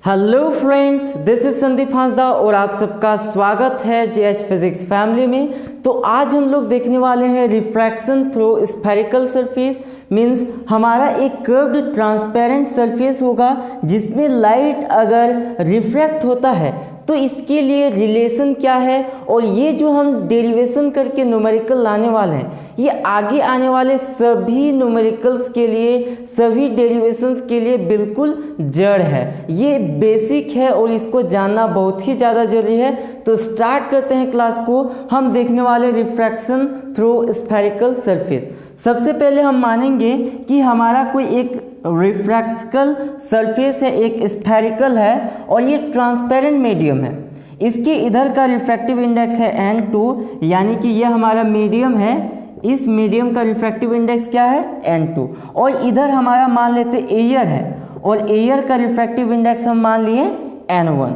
Hello friends, this is Sandeep Hansda और आप सबका स्वागत है जेएच फिजिक्स फैमिली में। तो आज हम लोग देखने वाले हैं refraction through spherical surface. Means हमारा एक कर्व्ड ट्रांसपेरेंट सरफेस होगा जिसमें लाइट अगर रिफ्रैक्ट होता है तो इसके लिए रिलेशन क्या है, और ये जो हम डेरिवेशन करके न्यूमेरिकल लाने वाले हैं ये आगे आने वाले सभी न्यूमेरिकल्स के लिए, सभी डेरिवेशंस के लिए बिल्कुल जड़ है। ये बेसिक है और इसको जानना बहुत ही ज़्यादा जरूरी है। तो स्टार्ट करते हैं क्लास को। हम देखने वाले रिफ्रैक्शन थ्रू स्फेरिकल सरफेस। सबसे पहले हम मानेंगे कि हमारा कोई एक रिफ्रैक्शनल सरफेस है, एक स्फेरिकल है और ये ट्रांसपेरेंट मीडियम है। इसके इधर का रिफ्रैक्टिव इंडेक्स है N2, यानी कि ये हमारा मीडियम है। इस मीडियम का रिफ्रैक्टिव इंडेक्स क्या है? N2। और इधर हमारा मान लेते एयर है और एयर का रिफ्रैक्टिव इंडेक्स हम मान लिए N1।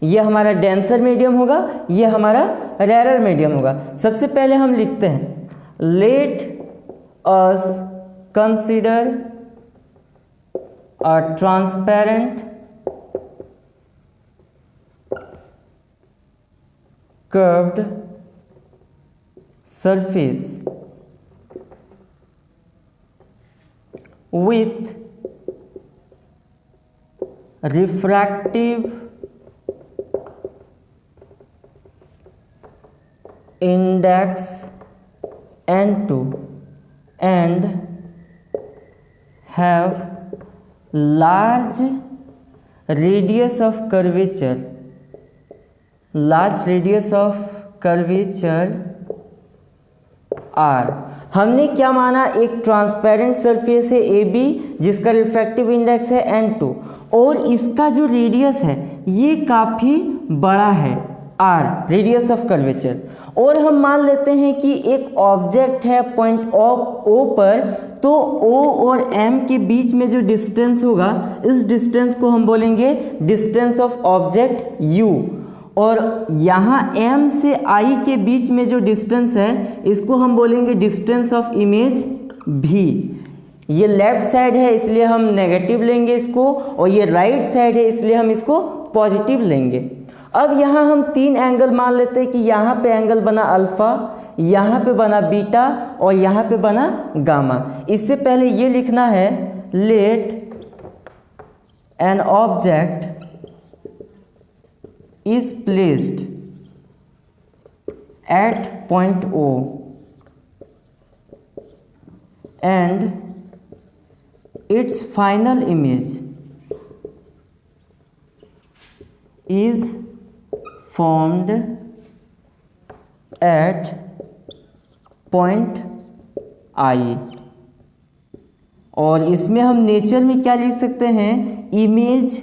ये हमारा डेंसर मीडियम होगा, ये हमारा रेरर मीडियम होगा। सबसे पहले हम लिखते हैं let us consider a transparent curved surface with refractive index N2 and have large radius of curvature, R। हमने क्या माना? एक ट्रांसपेरेंट सरफेस है AB जिसका रिफ्रैक्टिव इंडेक्स है N2 और इसका जो रेडियस है ये काफ़ी बड़ा है R, रेडियस ऑफ कर्वेचर। और हम मान लेते हैं कि एक ऑब्जेक्ट है पॉइंट ऑफ O पर, तो O और M के बीच में जो डिस्टेंस होगा इस डिस्टेंस को हम बोलेंगे डिस्टेंस ऑफ ऑब्जेक्ट U। और यहाँ M से I के बीच में जो डिस्टेंस है इसको हम बोलेंगे डिस्टेंस ऑफ इमेज V। ये लेफ्ट साइड है इसलिए हम नेगेटिव लेंगे इसको, और ये राइट साइड है इसलिए हम इसको पॉजिटिव लेंगे। अब यहाँ हम तीन एंगल मान लेते हैं कि यहाँ पे एंगल बना अल्फा, यहाँ पे बना बीटा और यहाँ पे बना गामा। इससे पहले ये लिखना है let an object is placed at point O and its final image is formed at point I। और इसमें हम नेचर में क्या लिख सकते हैं? Image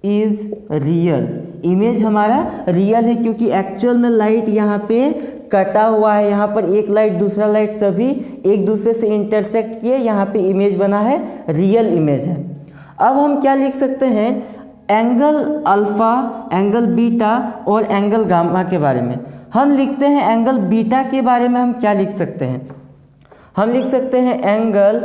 is real. इमेज हमारा रियल है क्योंकि एक्चुअल में लाइट यहाँ पे कटा हुआ है, यहाँ पर एक लाइट दूसरा लाइट सभी एक दूसरे से इंटरसेक्ट किए, यहाँ पे इमेज बना है, रियल इमेज है। अब हम क्या लिख सकते हैं? एंगल अल्फा, एंगल बीटा और एंगल गामा के बारे में हम लिखते हैं। एंगल बीटा के बारे में हम क्या लिख सकते हैं? हम लिख सकते हैं angle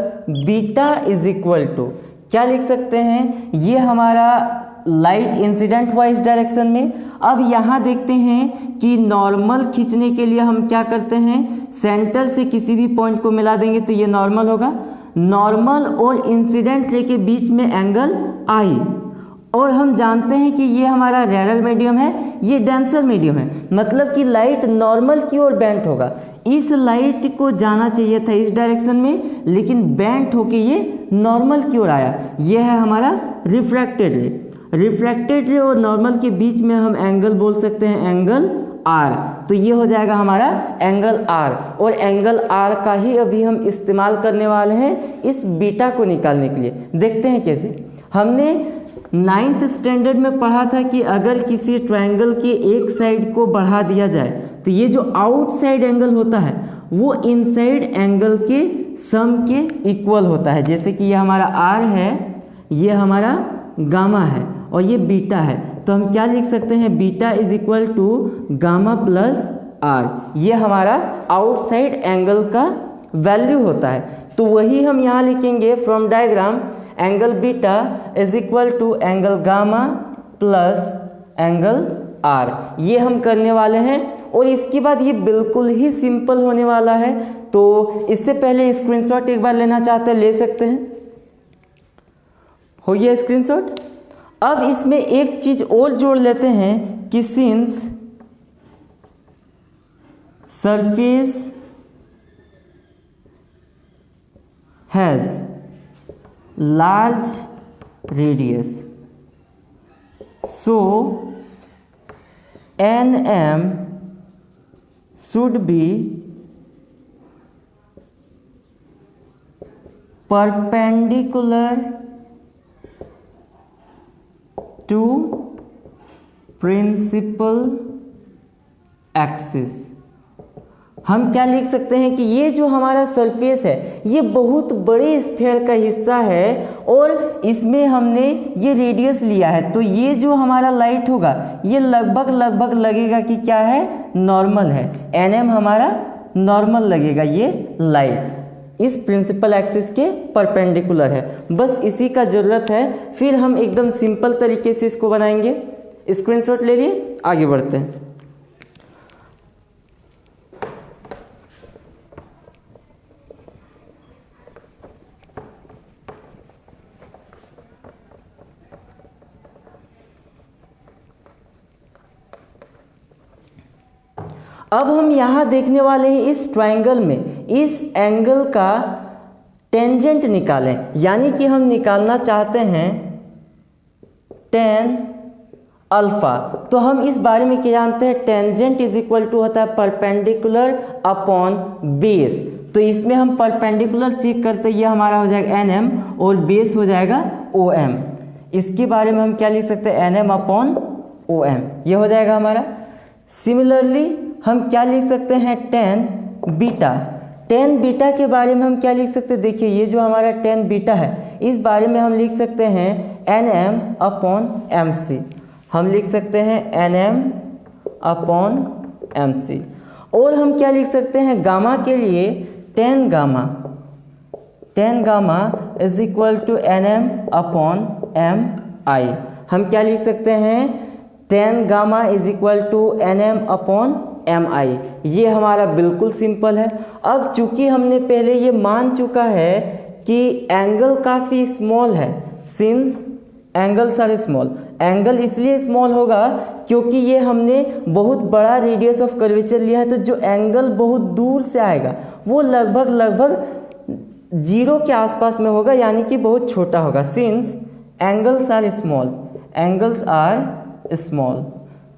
beta is equal to, क्या लिख सकते हैं? ये हमारा लाइट इंसिडेंट हुआ इस डायरेक्शन में। अब यहाँ देखते हैं कि नॉर्मल खींचने के लिए हम क्या करते हैं? सेंटर से किसी भी पॉइंट को मिला देंगे तो ये नॉर्मल होगा। नॉर्मल और इंसिडेंट रे के बीच में एंगल आई, और हम जानते हैं कि ये हमारा रेरर मीडियम है, ये डेंसर मीडियम है, मतलब कि लाइट नॉर्मल की ओर बेंट होगा। इस लाइट को जाना चाहिए था इस डायरेक्शन में, लेकिन बेंट होके ये नॉर्मल की ओर आया। ये है हमारा रिफ्रैक्टेड रे। रिफ्रैक्टेड रे और नॉर्मल के बीच में हम एंगल बोल सकते हैं एंगल R। तो ये हो जाएगा हमारा एंगल R, और एंगल R का ही अभी हम इस्तेमाल करने वाले हैं इस बीटा को निकालने के लिए। देखते हैं कैसे। हमने 9th स्टैंडर्ड में पढ़ा था कि अगर किसी ट्रायंगल के एक साइड को बढ़ा दिया जाए तो ये जो आउटसाइड एंगल होता है वो इनसाइड एंगल के सम के इक्वल होता है। जैसे कि ये हमारा R है, ये हमारा गामा है और ये बीटा है, तो हम क्या लिख सकते हैं? Beta is equal to gamma plus R। ये हमारा आउटसाइड एंगल का वैल्यू होता है। तो वही हम यहाँ लिखेंगे from diagram angle beta is equal to angle gamma plus angle R, ये हम करने वाले हैं। और इसके बाद ये बिल्कुल ही सिंपल होने वाला है। तो इससे पहले स्क्रीनशॉट एक बार लेना चाहते हैं ले सकते हैं। हो गया स्क्रीनशॉट। अब इसमें एक चीज और जोड़ लेते हैं कि since surface has large radius so NM should be perpendicular to principal axis। हम क्या लिख सकते हैं कि ये जो हमारा सरफेस है ये बहुत बड़े स्फीयर का हिस्सा है और इसमें हमने ये रेडियस लिया है। तो ये जो हमारा लाइट होगा ये लगभग लगेगा कि क्या है, नॉर्मल है। NM हमारा नॉर्मल लगेगा, ये लाइट इस प्रिंसिपल एक्सिस के परपेंडिकुलर है। बस इसी का ज़रूरत है, फिर हम एकदम सिंपल तरीके से इसको बनाएंगे। स्क्रीनशॉट ले लिए, आगे बढ़ते हैं। अब हम यहाँ देखने वाले हैं इस ट्रायंगल में इस एंगल का टेंजेंट निकालें, यानी कि हम निकालना चाहते हैं टेन अल्फा। तो हम इस बारे में क्या जानते हैं, टेंजेंट इज इक्वल टू होता है परपेंडिकुलर अपॉन बेस। तो इसमें हम परपेंडिकुलर चेक करते हैं, ये हमारा हो जाएगा NM और बेस हो जाएगा OM। इसके बारे में हम क्या लिख सकते हैं, NM अपॉन OM, ये हो जाएगा हमारा। सिमिलरली हम क्या लिख सकते हैं, टेन बीटा। टेन बीटा के बारे में हम क्या लिख सकते हैं, देखिए ये जो हमारा टेन बीटा है इस बारे में हम लिख सकते हैं NM अपॉन MC। हम लिख सकते हैं NM अपॉन MC। और हम क्या लिख सकते हैं गामा के लिए, tan gamma is equal to NM upon MI। हम क्या लिख सकते हैं, tan gamma is equal to NM upon MI। ये हमारा बिल्कुल सिंपल है। अब चूंकि हमने पहले ये मान चुका है कि एंगल काफ़ी स्मॉल है, since angles are small, angle इसलिए स्मॉल होगा क्योंकि ये हमने बहुत बड़ा रेडियस ऑफ कर्वेचर लिया है। तो जो एंगल बहुत दूर से आएगा वो लगभग 0 के आसपास में होगा, यानी कि बहुत छोटा होगा। सिंस एंगल्स आर स्मॉल,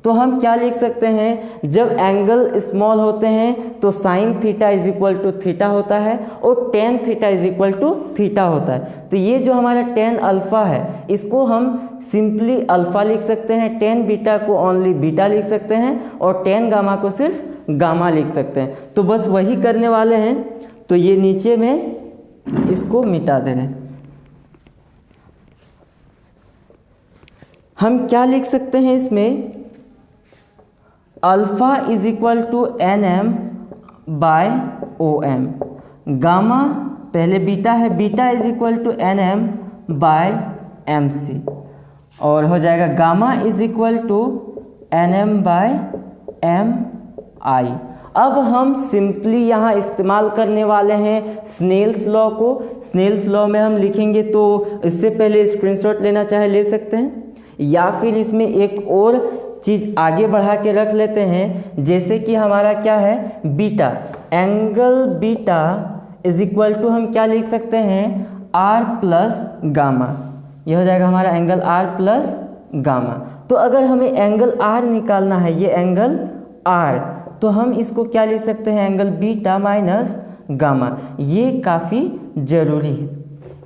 तो हम क्या लिख सकते हैं, जब एंगल स्मॉल होते हैं तो sine theta is equal to theta होता है और tan theta is equal to theta होता है। तो ये जो हमारा टेन अल्फा है इसको हम सिंपली अल्फा लिख सकते हैं, टेन बीटा को ओनली बीटा लिख सकते हैं और टेन गामा को सिर्फ गामा लिख सकते हैं। तो बस वही करने वाले हैं। तो ये नीचे में इसको मिटा दे रहे हैं। हम क्या लिख सकते हैं इसमें, alpha is equal to NM by OM। Gamma पहले बीटा है, beta is equal to NM by MC और हो जाएगा gamma is equal to NM by MI। अब हम सिंपली यहाँ इस्तेमाल करने वाले हैं स्नेल्स लॉ को। स्नेल्स लॉ में हम लिखेंगे, तो इससे पहले स्क्रीनशॉट लेना चाहे ले सकते हैं, या फिर इसमें एक और चीज़ आगे बढ़ा के रख लेते हैं, जैसे कि हमारा क्या है, beta, angle beta is equal to हम क्या लिख सकते हैं, R प्लस गामा। ये हो जाएगा हमारा एंगल R प्लस गामा। तो अगर हमें एंगल R निकालना है, ये एंगल R, तो हम इसको क्या लिख सकते हैं, एंगल बीटा माइनस गामा। ये काफ़ी ज़रूरी है।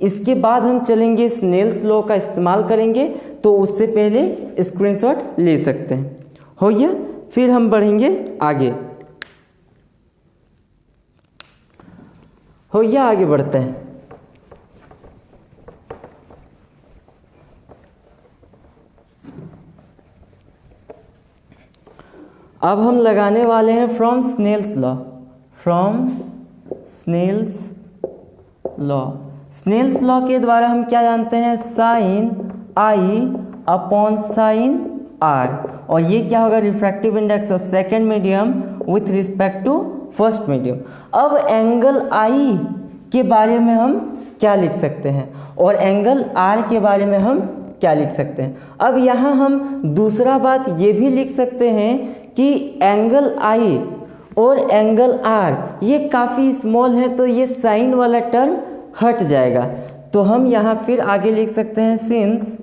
इसके बाद हम चलेंगे स्नेल्स लॉ का इस्तेमाल करेंगे, तो उससे पहले स्क्रीनशॉट ले सकते हैं। हो गया, फिर हम बढ़ेंगे आगे। हो गया, आगे बढ़ते हैं। अब हम लगाने वाले हैं from Snell's law. Snell's law के द्वारा हम क्या जानते हैं, sine I upon sine R, और ये क्या होगा, refractive index of second medium with respect to first medium. अब एंगल आई के बारे में हम क्या लिख सकते हैं और एंगल आर के बारे में हम क्या लिख सकते हैं। अब यहाँ हम दूसरा बात ये भी लिख सकते हैं कि एंगल आई और एंगल आर ये काफ़ी स्मॉल है, तो ये साइन वाला टर्म हट जाएगा। तो हम यहाँ फिर आगे लिख सकते हैं, सिंस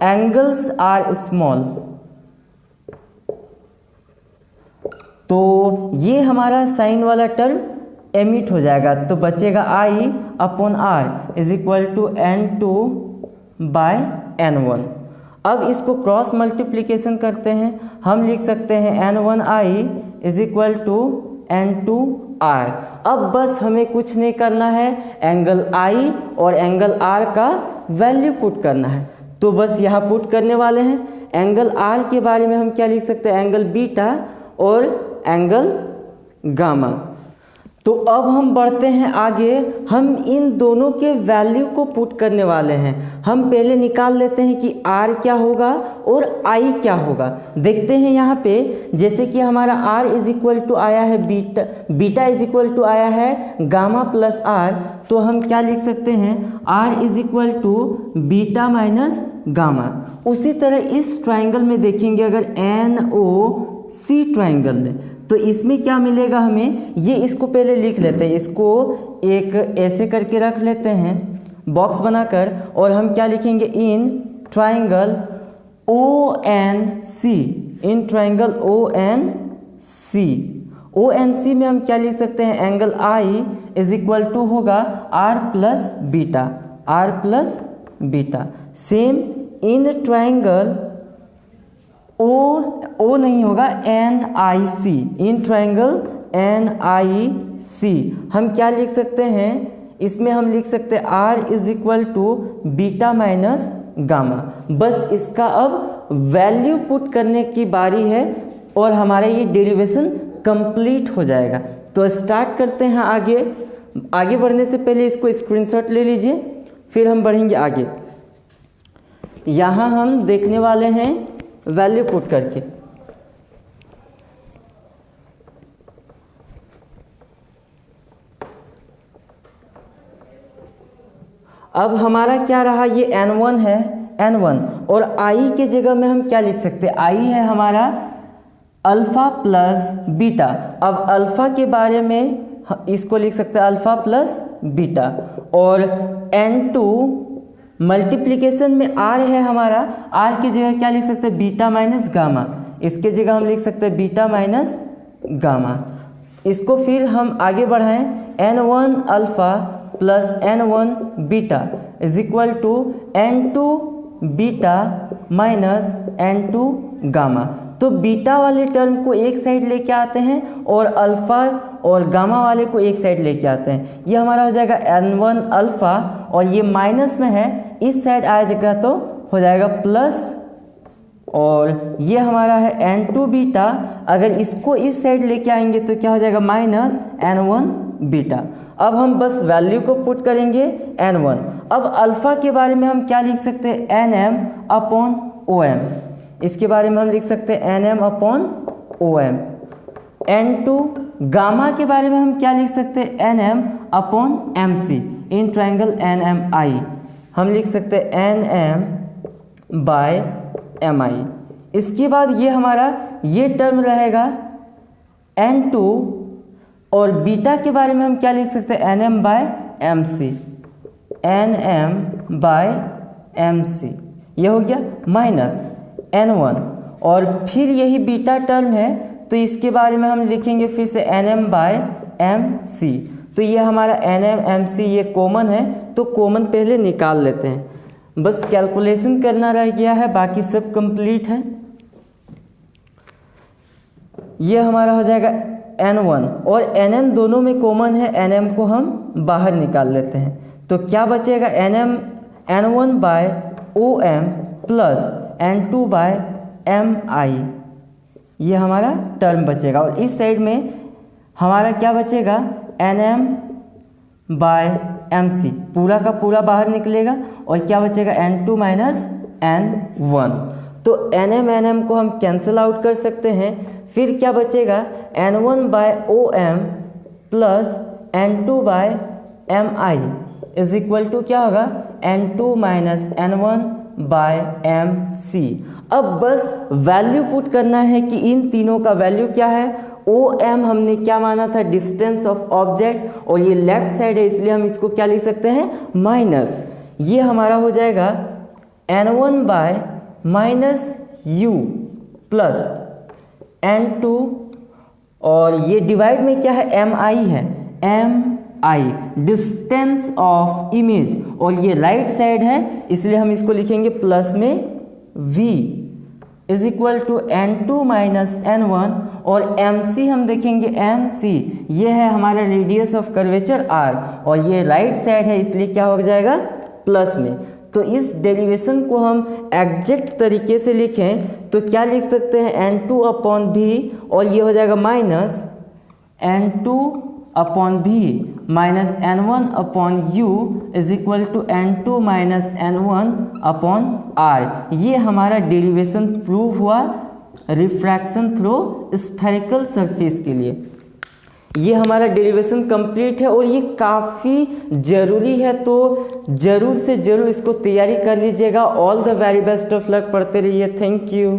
एंगल्स आर स्मॉल, तो ये हमारा साइन वाला टर्म एमिट हो जाएगा। तो बचेगा I upon R is equal to N2 by N1। अब इसको क्रॉस मल्टीप्लिकेशन करते हैं, हम लिख सकते हैं N1I is equal to N2R। अब बस हमें कुछ नहीं करना है, एंगल I और एंगल R का वैल्यू पुट करना है। तो बस यहाँ पुट करने वाले हैं। एंगल R के बारे में हम क्या लिख सकते हैं, एंगल बीटा और एंगल गामा। तो अब हम बढ़ते हैं आगे, हम इन दोनों के वैल्यू को पुट करने वाले हैं। हम पहले निकाल लेते हैं कि R क्या होगा और I क्या होगा। देखते हैं यहाँ पे, जैसे कि हमारा R इज इक्वल टू आया है beta, beta is equal to आया है गामा प्लस R, तो हम क्या लिख सकते हैं, R is equal to beta minus gamma. उसी तरह इस ट्राइंगल में देखेंगे, अगर NOC ट्राइंगल में, तो इसमें क्या मिलेगा हमें, ये इसको पहले लिख लेते हैं, इसको एक ऐसे करके रख लेते हैं बॉक्स बनाकर, और हम क्या लिखेंगे, in triangle ONC, in triangle ONC में हम क्या लिख सकते हैं, angle I is equal to होगा R plus beta. Same in triangle O नहीं होगा, NIC, इन ट्राइंगल NIC हम क्या लिख सकते हैं, इसमें हम लिख सकते हैं R is equal to beta minus gamma. बस इसका अब वैल्यू पुट करने की बारी है और हमारा ये डेरिवेशन कंप्लीट हो जाएगा। तो स्टार्ट करते हैं आगे बढ़ने से पहले इसको स्क्रीनशॉट ले लीजिए, फिर हम बढ़ेंगे आगे। यहाँ हम देखने वाले हैं वैल्यू पुट करके। अब हमारा क्या रहा, ये N1 है, N1, और I के जगह में हम क्या लिख सकते हैं, I है हमारा अल्फ़ा प्लस बीटा। अब अल्फ़ा के बारे में इसको लिख सकते हैं अल्फ़ा प्लस बीटा, और N2 मल्टीप्लिकेशन में R है हमारा, R की जगह क्या लिख सकते हैं, बीटा माइनस गामा। इसके जगह हम लिख सकते हैं बीटा माइनस गामा। इसको फिर हम आगे बढ़ाएं, N1 alpha plus N1 beta is equal to N2 beta minus N2 gamma. तो बीटा वाले टर्म को एक साइड लेके आते हैं और अल्फ़ा और गामा वाले को एक साइड लेके आते हैं। ये हमारा हो जाएगा N1 अल्फ़ा, और ये माइनस में है, इस साइड आ जाएगा तो हो जाएगा प्लस, और ये हमारा है N2 बीटा। अगर इसको इस साइड लेके आएंगे तो क्या हो जाएगा, माइनस N1 बीटा। अब हम बस वैल्यू को पुट करेंगे N1। अब अल्फ़ा के बारे में हम क्या लिख सकते हैं, NM अपॉन OM। इसके बारे में हम लिख सकते हैं NM upon OM। N2 gamma के बारे में हम क्या लिख सकते हैं, NM upon MC, in triangle NMI हम लिख सकते हैं NM बाय MI। इसके बाद ये हमारा ये टर्म रहेगा N2, और बीटा के बारे में हम क्या लिख सकते हैं, NM by MC, NM by MC। ये हो गया माइनस N1, और फिर यही बीटा टर्म है तो इसके बारे में हम लिखेंगे फिर से NM बाय MC। तो ये हमारा NM MC ये कॉमन है, तो कॉमन पहले निकाल लेते हैं। बस कैलकुलेशन करना रह गया है, बाकी सब कंप्लीट है। ये हमारा हो जाएगा N1 और NM दोनों में कॉमन है, NM को हम बाहर निकाल लेते हैं। तो क्या बचेगा, N1 by OM plus N2 by MI, ये हमारा टर्म बचेगा। और इस साइड में हमारा क्या बचेगा, NM बाय mc, पूरा का पूरा बाहर निकलेगा और क्या बचेगा n2 माइनस n1। तो nm को हम कैंसिल आउट कर सकते हैं, फिर क्या बचेगा n1 by om plus n2 by mi is equal to क्या होगा n2 minus n1 bye mc। अब बस वैल्यू पुट करना है कि इन तीनों का वैल्यू क्या है। OM हमने क्या माना था, डिस्टेंस ऑफ ऑब्जेक्ट, और ये लेफ्ट साइड है इसलिए हम इसको क्या लिख सकते हैं माइनस। ये हमारा हो जाएगा n1 bye minus u plus n2, और ये डिवाइड में क्या है mi है, mi डिस्टेंस ऑफ इमेज, और ये राइट साइड है इसलिए हम इसको लिखेंगे प्लस में v is equal to n2 minus n1, और mc हम देखेंगे mc, ये है हमारा रेडियस ऑफ कर्वेचर r, और ये राइट साइड है इसलिए क्या हो जाएगा प्लस में। तो इस डेरिवेशन को हम एग्जैक्ट तरीके से लिखें तो क्या लिख सकते हैं n2 अपॉन v, और ये हो जाएगा minus n2 upon v minus n1 upon u is equal to n2 minus n1 upon r। ये हमारा डेरिवेशन प्रूव हुआ रिफ्रैक्शन थ्रू स्फेरिकल सरफेस के लिए। ये हमारा डेरिवेशन कंप्लीट है और ये काफ़ी ज़रूरी है, तो ज़रूर से ज़रूर इसको तैयारी कर लीजिएगा। All the very best of luck, पढ़ते रहिए। Thank you.